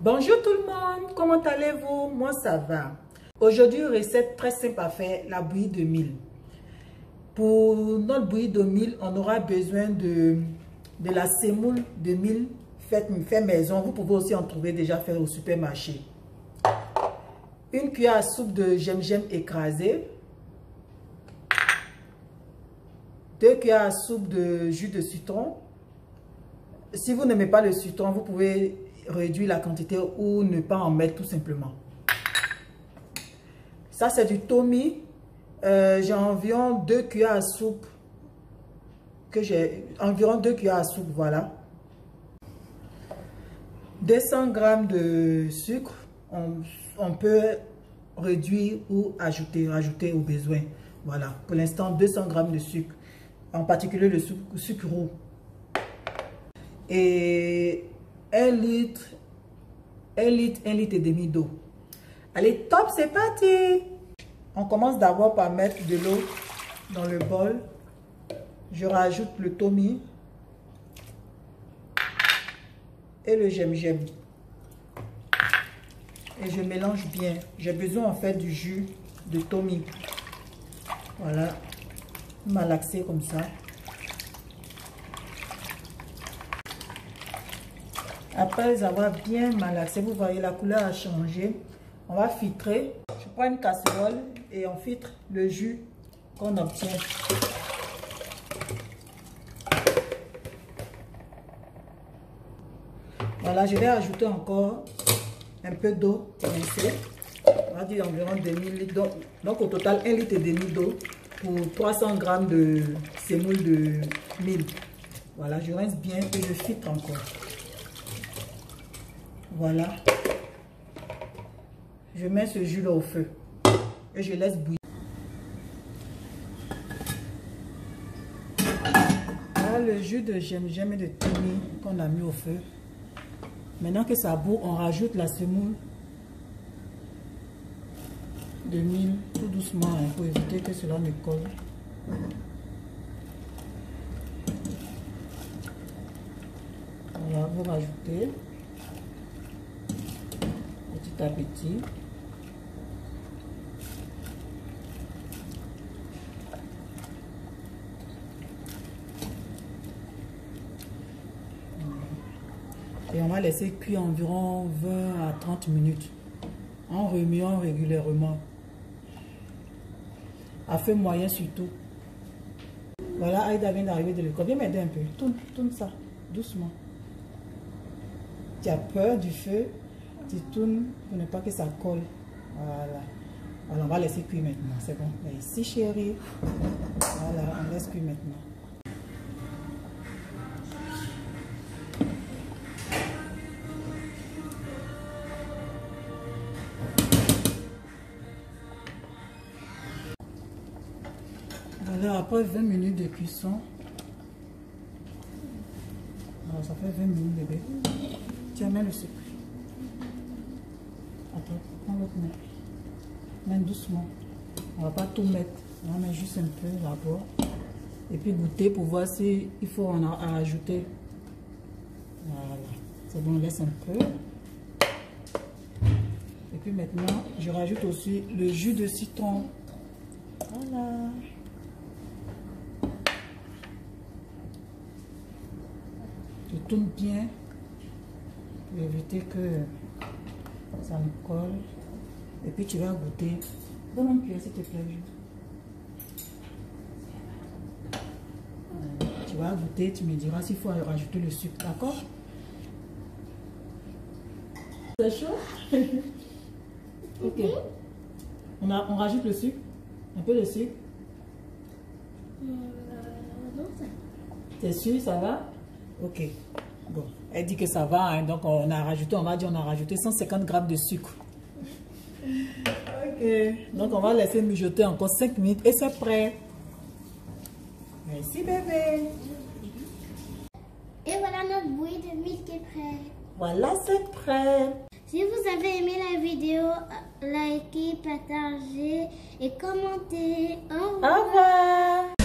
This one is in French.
Bonjour tout le monde, comment allez-vous? Moi ça va. Aujourd'hui, recette très simple à faire, la bouillie de mil. Pour notre bouillie de mil, on aura besoin de la semoule de mil fait maison. Vous pouvez aussi en trouver déjà fait au supermarché. Une cuillère à soupe de gingembre écrasé. 2 cuillères à soupe de jus de citron. Si vous n'aimez pas le citron, vous pouvez réduire la quantité ou ne pas en mettre tout simplement. Ça c'est du tomi. J'ai environ 2 cuillères à soupe. Environ 2 cuillères à soupe, voilà. 200 g de sucre. On peut réduire ou rajouter au besoin. Voilà. Pour l'instant, 200 g de sucre. En particulier le sucre roux. Et 1 litre et demi d'eau. Allez, top, c'est parti! On commence d'abord par mettre de l'eau dans le bol. Je rajoute le tomi et le gingembre. Et je mélange bien. J'ai besoin en fait du jus de tomi. Voilà. Malaxer comme ça. Après avoir bien malaxé, vous voyez la couleur a changé. On va filtrer. Je prends une casserole et on filtre le jus qu'on obtient. Voilà, je vais ajouter encore un peu d'eau rincée. On va dire environ 2000 litres. Donc au total 1 litre et demi d'eau pour 300 g de semoule de mil. Voilà, je rince bien et je filtre encore. Voilà. Je mets ce jus là au feu et je laisse bouillir. Voilà le jus de gingembre et de tomi qu'on a mis au feu. Maintenant que ça bout, on rajoute la semoule de mil tout doucement pour éviter que cela ne colle. Voilà, vous rajoutez petit à petit. Et on va laisser cuire environ 20 à 30 minutes en remuant régulièrement. À feu moyen surtout. Voilà, Aïda vient d'arriver de l'école. Viens m'aider un peu. Tourne ça, doucement. Tu as peur du feu, tu tournes pour ne pas que ça colle. Voilà. Alors on va laisser cuire maintenant. C'est bon. Et ici chérie. Voilà, on laisse cuire maintenant. Voilà, après 20 minutes de cuisson. Alors ça fait 20 minutes bébé. Tiens, mets le sucre. Attends, prends l'autre main. Mets doucement. On va pas tout mettre. On va mettre juste un peu d'abord. Et puis goûter pour voir si il faut en rajouter. Voilà. C'est bon, on laisse un peu. Et puis maintenant, je rajoute aussi le jus de citron. Voilà. Je tourne bien pour éviter que ça me colle. Et puis tu vas goûter. Donne une cuillère s'il te plaît. Tu vas goûter, tu me diras s'il faut rajouter le sucre, d'accord? C'est chaud? Ok. On rajoute le sucre. Un peu de sucre. T'es sûr, ça va? Ok. Bon, elle dit que ça va, hein, donc on a rajouté 150 g de sucre. Ok. Donc on va laisser mijoter encore 5 minutes et c'est prêt. Merci bébé. Et voilà notre bouillie de mil qui est prêt. Voilà, c'est prêt. Si vous avez aimé la vidéo, likez, partagez et commentez. Au revoir. Au revoir.